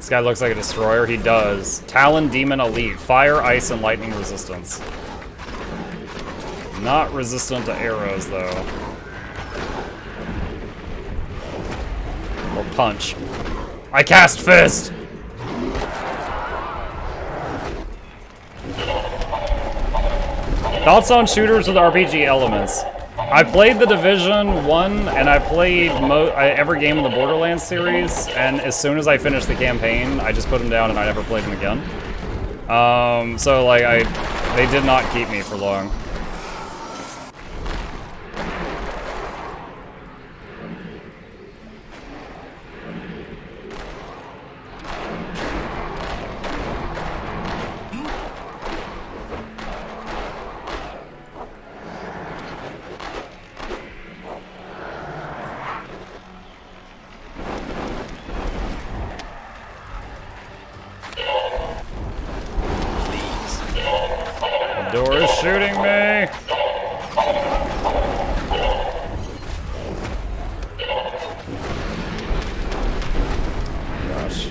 This guy looks like a destroyer. He does. Talon Demon Elite. Fire, ice, and lightning resistance. Not resistant to arrows, though. Or punch. I cast fist! Thoughts on shooters with RPG elements? I played The Division 1, and I played every game in the Borderlands series, and as soon as I finished the campaign, I just put them down and I never played them again. So, like, they did not keep me for long. Door is shooting me! Gosh.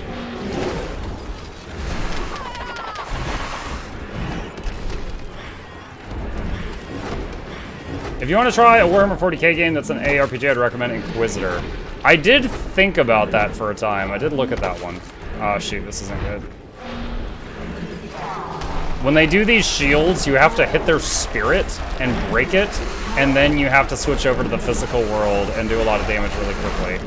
If you want to try a Warhammer 40k game that's an ARPG, I'd recommend Inquisitor. I did think about that for a time. I did look at that one. Oh shoot, this isn't good. When they do these shields, you have to hit their spirit and break it, and then you have to switch over to the physical world and do a lot of damage really quickly.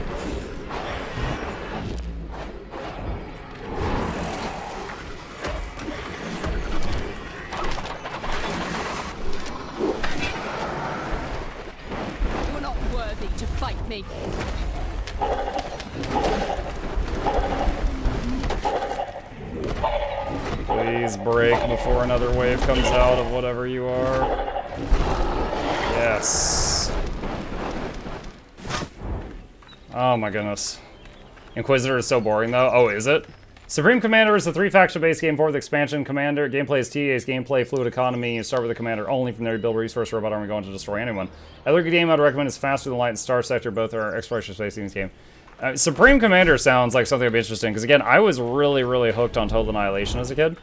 You're not worthy to fight me. Please break before another wave comes out of whatever you are. Yes. Oh my goodness. Inquisitor is so boring though. Oh, is it? Supreme Commander is a 3-faction-based game with expansion. Commander gameplay is TA's gameplay, fluid economy. You start with the commander only. From there you build resource robot army going to destroy anyone. Other good game I'd recommend is Faster Than Light and Star Sector. Both are exploration space in this game. Supreme Commander sounds like something that'd be interesting, because again, I was really hooked on Total Annihilation as a kid.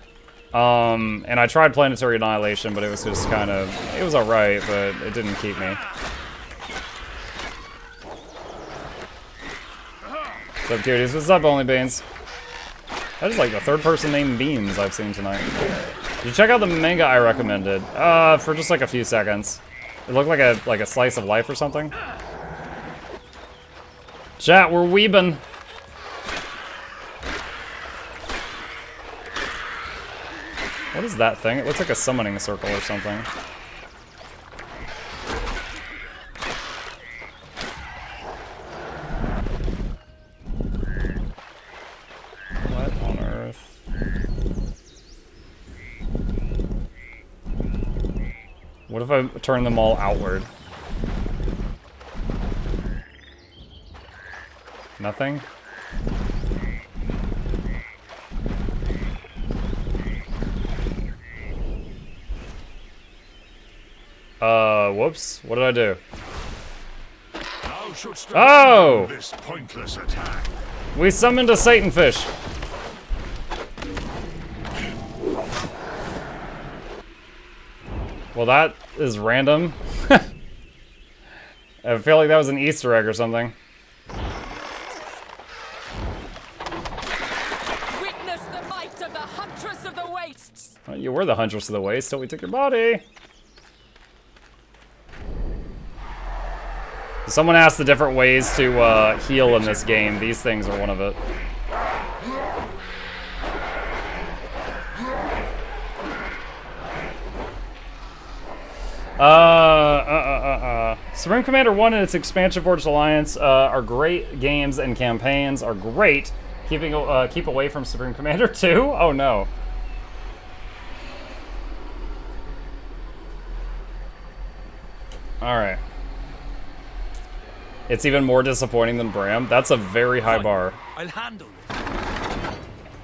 And I tried Planetary Annihilation, but it was just kind of, it was alright, but it didn't keep me. What's up, cuties? What's up, Only Beans? That is like the third person named Beans I've seen tonight. Did you check out the manga I recommended? For just like a few seconds. It looked like a slice of life or something. Chat, we're weebin'. What is that thing? It looks like a summoning circle or something. What on earth? What if I turn them all outward? Nothing? Whoops. What did I do? Oh! This pointless attack. We summoned a Satanfish. Well, that is random. I feel like that was an Easter egg or something. Witness the might of the Huntress of the Wastes. Well, you were the Huntress of the Waste till we took your body. Someone asked the different ways to heal in this game. These things are one of it. Supreme Commander 1 and its expansion Forged Alliance are great games, and campaigns are great. Keep away from Supreme Commander 2? Oh no. Alright. It's even more disappointing than Bram. That's a very high bar. I'll handle it.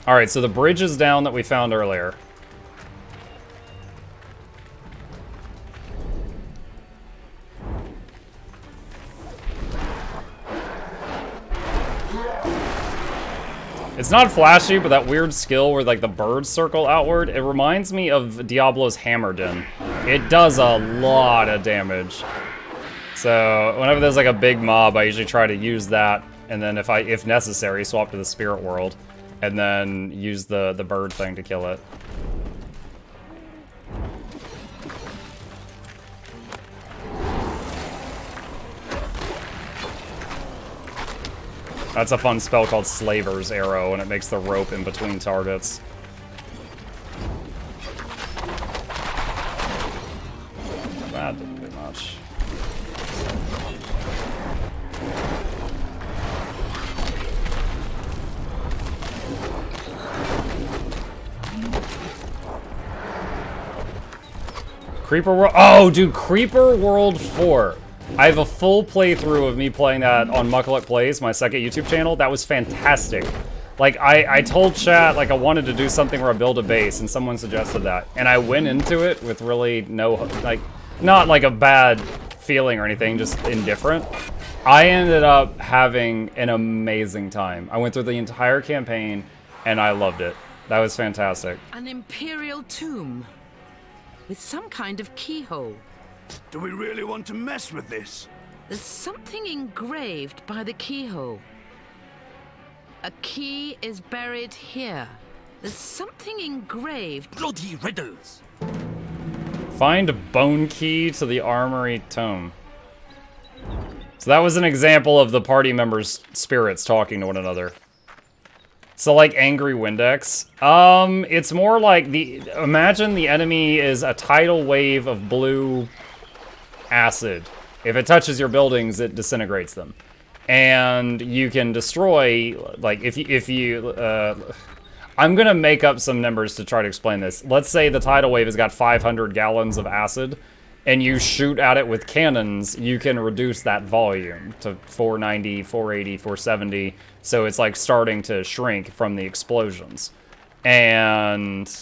Alright, so the bridge is down that we found earlier. It's not flashy, but that weird skill where like the birds circle outward, it reminds me of Diablo's Hammerden. It does a lot of damage. So whenever there's like a big mob, I usually try to use that, and then if necessary, swap to the spirit world, and then use the bird thing to kill it. That's a fun spell called Slaver's Arrow, and it makes the rope in between targets. That didn't do much. Creeper World. Oh, dude, Creeper World 4. I have a full playthrough of me playing that on Mukluk Plays, my second YouTube channel. That was fantastic. Like, I told chat, like, I wanted to do something where I build a base, and someone suggested that. And I went into it with really no, like, not like a bad feeling or anything, just indifferent. I ended up having an amazing time. I went through the entire campaign, and I loved it. That was fantastic. An imperial tomb with some kind of keyhole. Do we really want to mess with this? There's something engraved by the keyhole. A key is buried here. There's something engraved. Bloody riddles! Find a bone key to the armory tome. So that was an example of the party members' spirits talking to one another. So like angry Windex. It's more like imagine the enemy is a tidal wave of blue acid. If it touches your buildings, it disintegrates them. And you can destroy, like, if you I'm gonna make up some numbers to try to explain this. Let's say the tidal wave has got 500 gallons of acid, and you shoot at it with cannons, you can reduce that volume to 490, 480, 470, so it's like starting to shrink from the explosions. And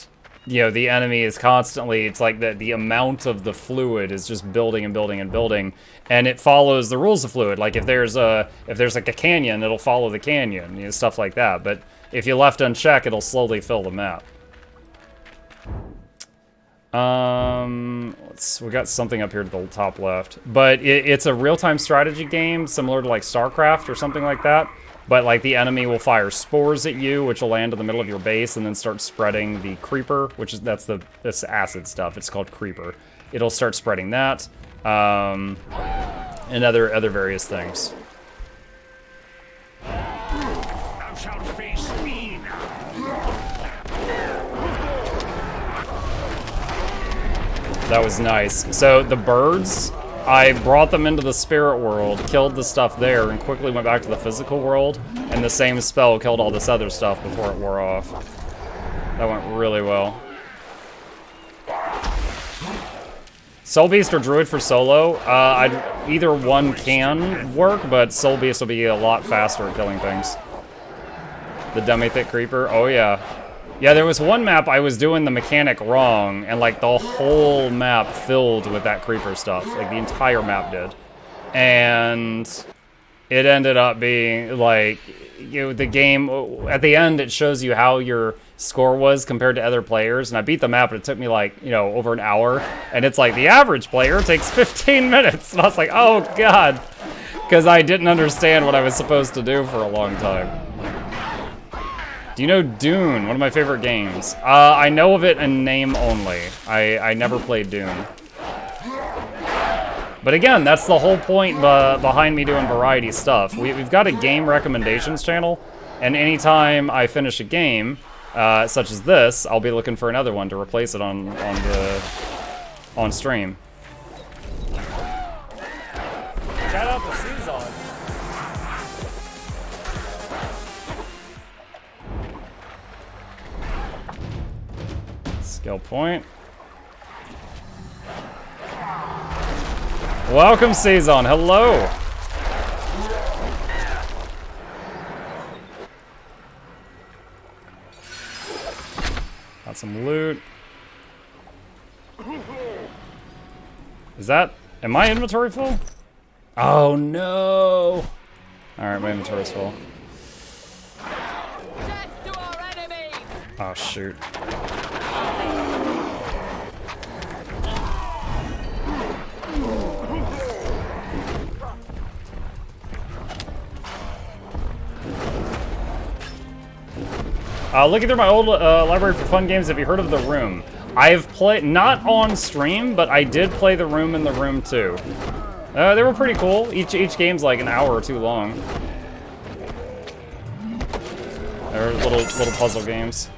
you know, the enemy is constantly, it's like the amount of the fluid is just building and building and building, and it follows the rules of fluid. Like if there's like a canyon, it'll follow the canyon, you know, stuff like that. But if you left unchecked, it'll slowly fill the map. We got something up here to the top left, but it's a real-time strategy game similar to like StarCraft or something like that. But like the enemy will fire spores at you, which will land in the middle of your base and then start spreading the creeper, which is that's acid stuff. It's called creeper. It'll start spreading that, and other various things. Thou shalt face me now. That was nice. So the birds, I brought them into the spirit world, killed the stuff there, and quickly went back to the physical world, and the same spell killed all this other stuff before it wore off. That went really well. Soul Beast or Druid for solo? Either one can work, but Soul Beast will be a lot faster at killing things. The Demi-Thick Creeper? Oh yeah. Yeah, there was one map I was doing the mechanic wrong, and like the whole map filled with that creeper stuff. Like the entire map did. And it ended up being like, you know, the game, at the end it shows you how your score was compared to other players, and I beat the map, and it took me like, you know, over an hour, and it's like the average player takes 15 minutes, and I was like, oh god, because I didn't understand what I was supposed to do for a long time. Do you know Dune, one of my favorite games? I know of it in name only. I never played Dune. But again, that's the whole point behind me doing variety stuff. We've got a game recommendations channel, and anytime I finish a game, such as this, I'll be looking for another one to replace it on stream. Shout out to Season. Skill point. Welcome, Season. Hello. Got some loot. Is that... Am my inventory full? Oh, no. Alright, my inventory's full. Death Oh, shoot. Looking through my old library for fun games, have you heard of The Room? I've played, not on stream, but I did play The Room and The Room 2. They were pretty cool. Each game's like an hour or two long. They're little puzzle games.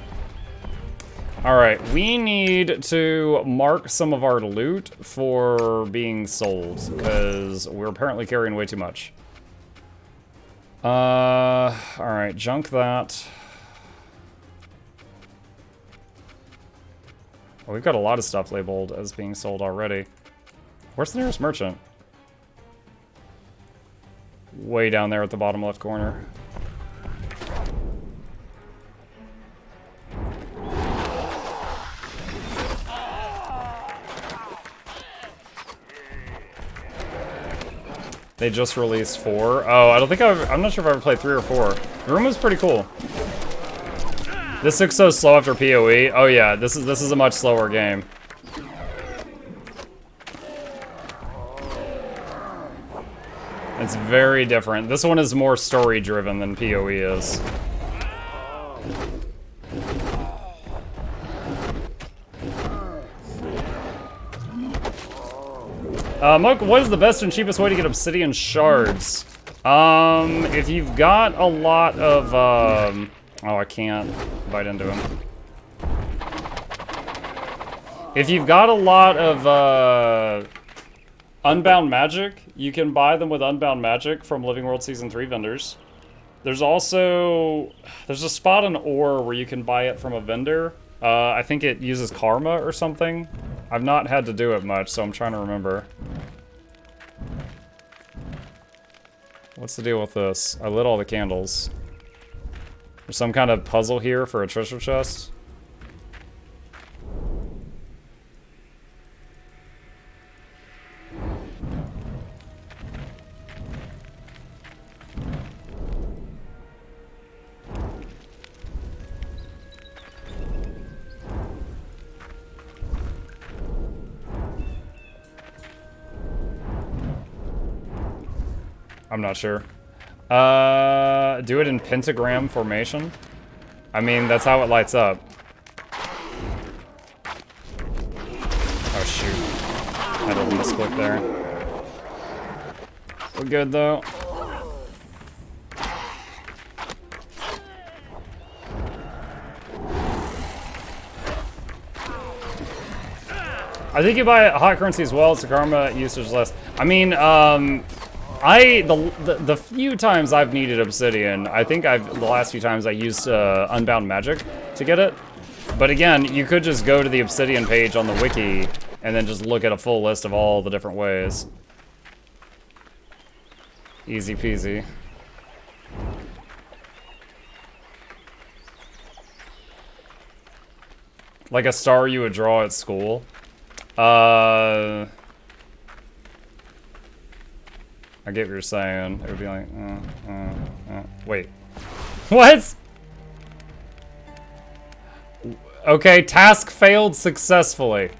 Alright, we need to mark some of our loot for being sold, because we're apparently carrying way too much. Alright, junk that. Well, we've got a lot of stuff labeled as being sold already. Where's the nearest merchant? Way down there at the bottom left corner. They just released 4. Oh, I don't think I'm not sure if I ever played 3 or 4. The Room was pretty cool. This looks so slow after PoE. Oh yeah, this is a much slower game. It's very different. This one is more story driven than PoE is. Muk, what is the best and cheapest way to get obsidian shards? If you've got a lot of, oh, I can't bite into him. If you've got a lot of, Unbound Magic, you can buy them with Unbound Magic from Living World Season 3 vendors. There's also, there's a spot in ore where you can buy it from a vendor. I think it uses karma or something. I've not had to do it much, so I'm trying to remember. What's the deal with this? I lit all the candles. There's some kind of puzzle here for a treasure chest. I'm not sure. Do it in pentagram formation. I mean, that's how it lights up. Oh shoot. I had a misclick there. We're good though. I think you buy hot currency as well, it's a karma usage less. I mean, the few times I've needed obsidian, I think the last few times I used Unbound Magic to get it. But again, you could just go to the obsidian page on the wiki and then just look at a full list of all the different ways. Easy peasy. Like a star you would draw at school. I get what you're saying. It would be like, wait. What? Okay, task failed successfully.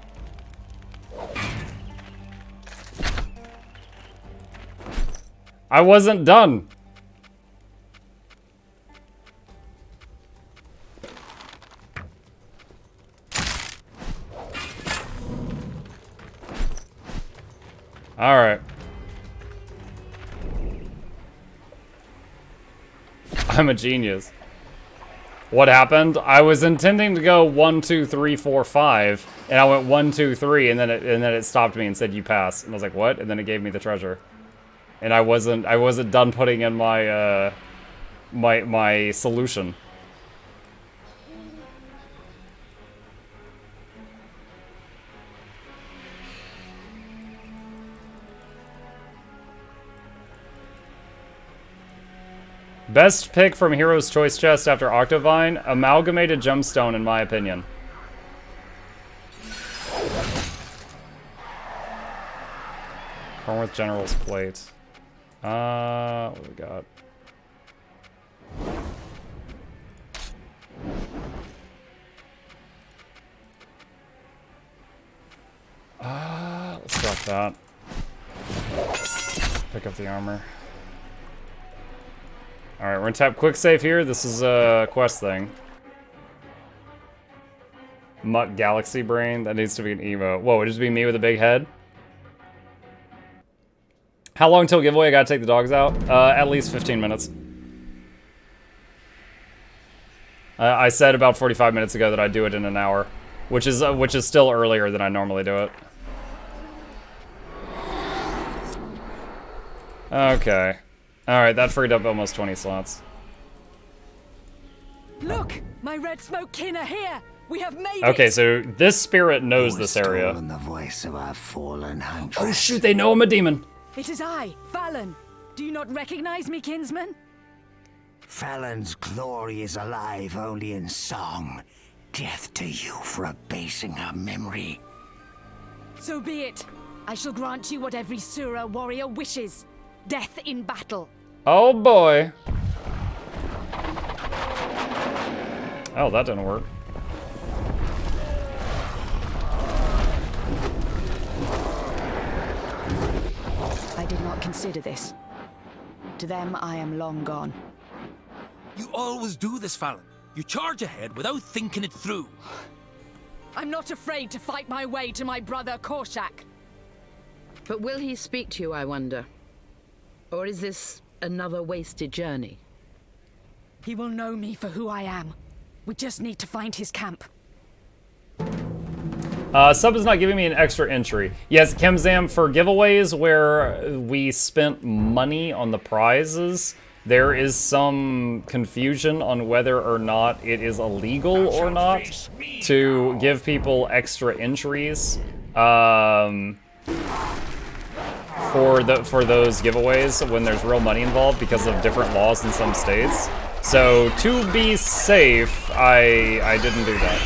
I wasn't done. All right. I'm a genius. What happened? I was intending to go 1, 2, 3, 4, 5, and I went 1, 2, 3, and then it stopped me and said you pass, and I was like, what? And then it gave me the treasure, and I wasn't done putting in my my solution. Best pick from Hero's Choice Chest after Octovine, Amalgamated Gemstone in my opinion. Cornworth General's Plate. What do we got? Let's drop that. Pick up the armor. Alright, we're gonna tap quick save here. This is a quest thing. Mutt Galaxy Brain. That needs to be an emo. Whoa, it just be me with a big head? How long till giveaway? I gotta take the dogs out? At least 15 minutes. I said about 45 minutes ago that I'd do it in an hour, which is still earlier than I normally do it. Okay. Alright, that freed up almost 20 slots. Look! My red smoke kin are here! We have made it! Okay, so this spirit knows this area. The voice of our fallen huntress. Oh shoot, they know I'm a demon! It is I, Fallon. Do you not recognize me, kinsman? Fallon's glory is alive only in song. Death to you for abasing her memory. So be it. I shall grant you what every Sura warrior wishes. Death in battle. Oh boy. Oh, that didn't work. I did not consider this. To them, I am long gone. You always do this, Fallon. You charge ahead without thinking it through. I'm not afraid to fight my way to my brother Korshak. But will he speak to you, I wonder? Or is this another wasted journey? He will know me for who I am. We just need to find his camp. Sub is not giving me an extra entry. Yes, Kemzam, for giveaways where we spent money on the prizes, there is some confusion on whether or not it is illegal or not to give people extra entries for those giveaways when there's real money involved because of different laws in some states. So to be safe, I didn't do that.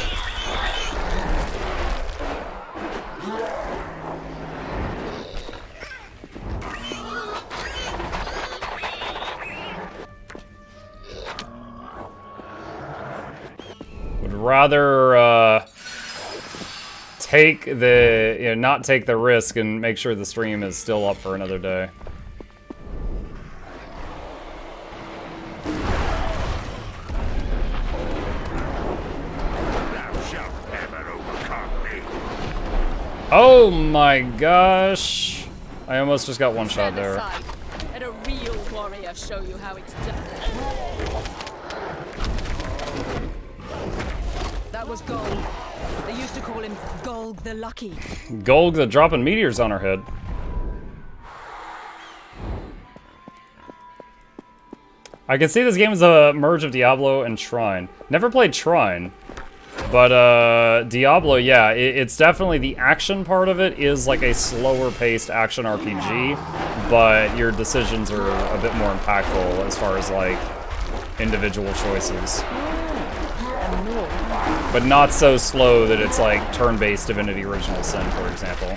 Would rather take the, not take the risk and make sure the stream is still up for another day. Thou shalt never overcome me. Oh my gosh. I almost just got one shot there. Aside. Let a real warrior show you how it's done. That was Golg. They used to call him Golg the Lucky. Golg the dropping meteors on her head. I can see this game is a merge of Diablo and Trine. Never played Trine, but Diablo, yeah, it's definitely the action part of it is like a slower paced action RPG, but your decisions are a bit more impactful as far as like individual choices. But not so slow that it's like turn-based Divinity Original Sin, for example.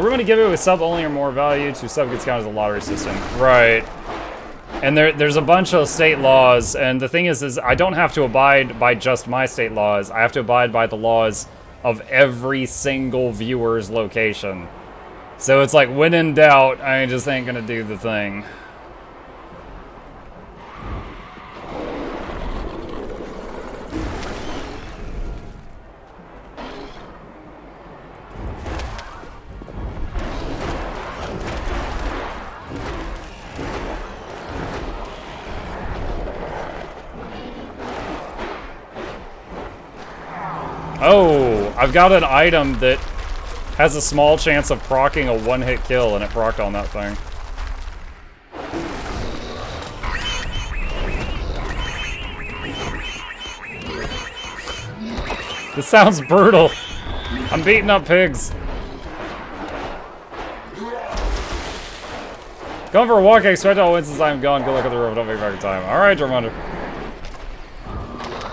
Room to give it with sub only or more value to sub gets counted as a lottery system. Right. And there's a bunch of state laws, and the thing is I don't have to abide by just my state laws. I have to abide by the laws of every single viewer's location. So it's like, when in doubt, I just ain't gonna do the thing. Oh, I've got an item that has a small chance of proccing a one-hit kill, and it procced on that thing. This sounds brutal. I'm beating up pigs. Going for a walk, I expect all wins since I'm gone. Good luck on the road, don't make back in time. Alright, Drumonder.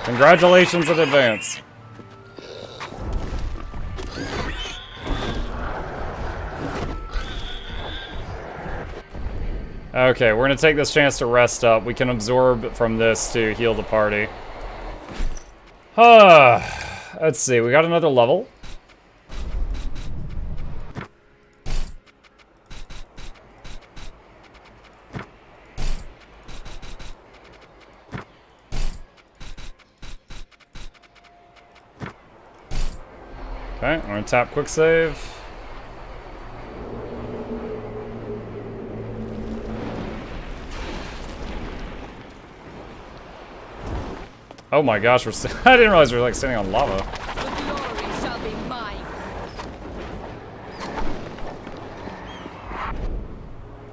Congratulations in advance. Okay, we're gonna take this chance to rest up. We can absorb from this to heal the party. Let's see, we got another level. Okay, I'm gonna tap quick save. Oh my gosh, we're I didn't realize we were like standing on lava. The glory shall be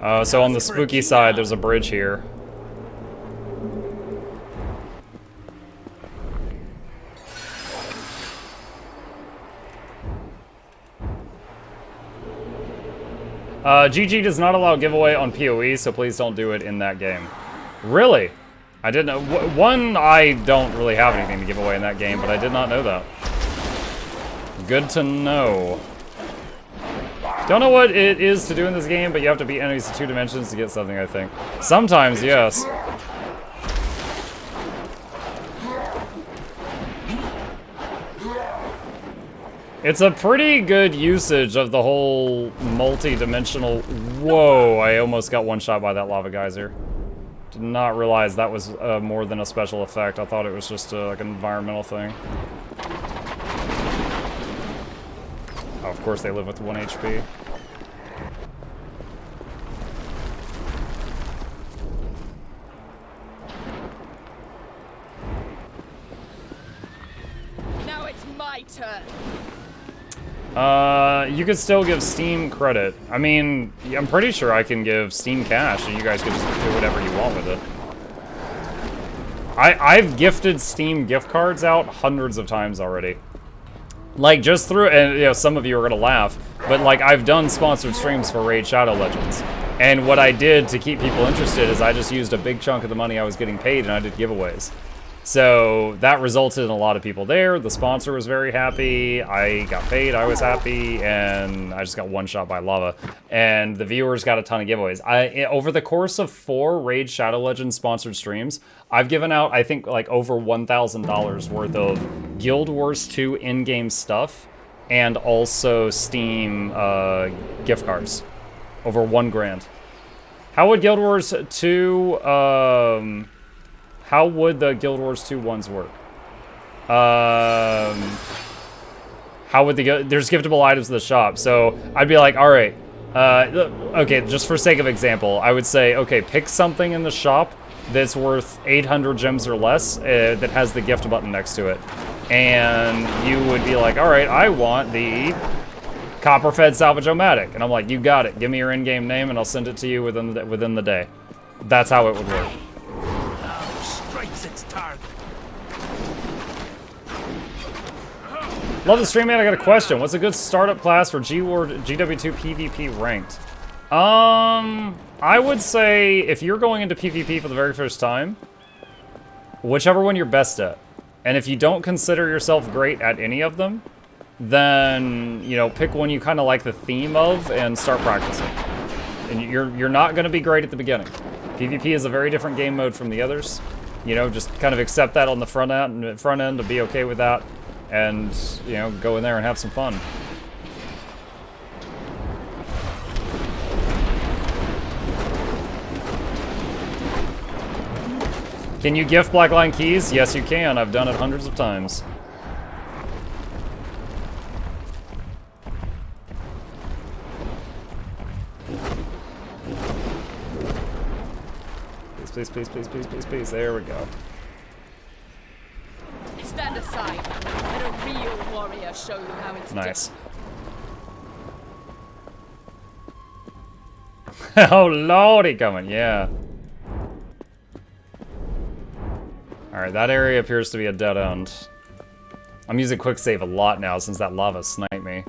mine. So on the spooky side, there's a bridge here. GG does not allow giveaway on PoE, so please don't do it in that game. Really? I didn't know. One, I don't really have anything to give away in that game, but I did not know that. Good to know. Don't know what it is to do in this game, but you have to beat enemies in 2 dimensions to get something, I think. Sometimes, yes. It's a pretty good usage of the whole multi-dimensional... Whoa, I almost got one shot by that lava geyser. Did not realize that was more than a special effect. I thought it was just like an environmental thing. Oh, of course they live with 1 HP. Now it's my turn. You could still give Steam credit. I mean, I'm pretty sure I can give Steam cash, and you guys can just do whatever you want with it. I've gifted Steam gift cards out hundreds of times already. Like, just through, and you know, some of you are gonna laugh, but like, I've done sponsored streams for Raid Shadow Legends. And what I did to keep people interested is I just used a big chunk of the money I was getting paid and I did giveaways. So that resulted in a lot of people there. The sponsor was very happy. I got paid. I was happy, and I just got one shot by lava. And the viewers got a ton of giveaways. Over the course of 4 Raid Shadow Legends sponsored streams, I've given out, I think, like over $1,000 worth of Guild Wars 2 in-game stuff, and also Steam gift cards. Over $1 grand. How would Guild Wars 2? How would the Guild Wars 2 ones work? How would there's giftable items in the shop. So I'd be like, all right, okay, just for sake of example, I would say, okay, pick something in the shop that's worth 800 gems or less that has the gift button next to it. And you would be like, all right, I want the Copperfed Salvage-O-Matic. And I'm like, you got it. Give me your in-game name and I'll send it to you within the day. That's how it would work. Its target. Love the stream, man. I got a question. What's a good startup class for GW2 PvP ranked? I would say if you're going into PvP for the very first time, whichever one you're best at. And if you don't consider yourself great at any of them, then, you know, pick one you kind of like the theme of and start practicing. And you're not going to be great at the beginning. PvP is a very different game mode from the others. You know, just kind of accept that on the front end to be okay with that, and, you know, go in there and have some fun. Can you gift Blackline keys? Yes, you can. I've done it hundreds of times. Please, please, please, please, please, please. There we go. Stand aside. Let a real warrior show you how it's nice. Oh, lordy coming, yeah. Alright, that area appears to be a dead end. I'm using quick save a lot now since that lava sniped me.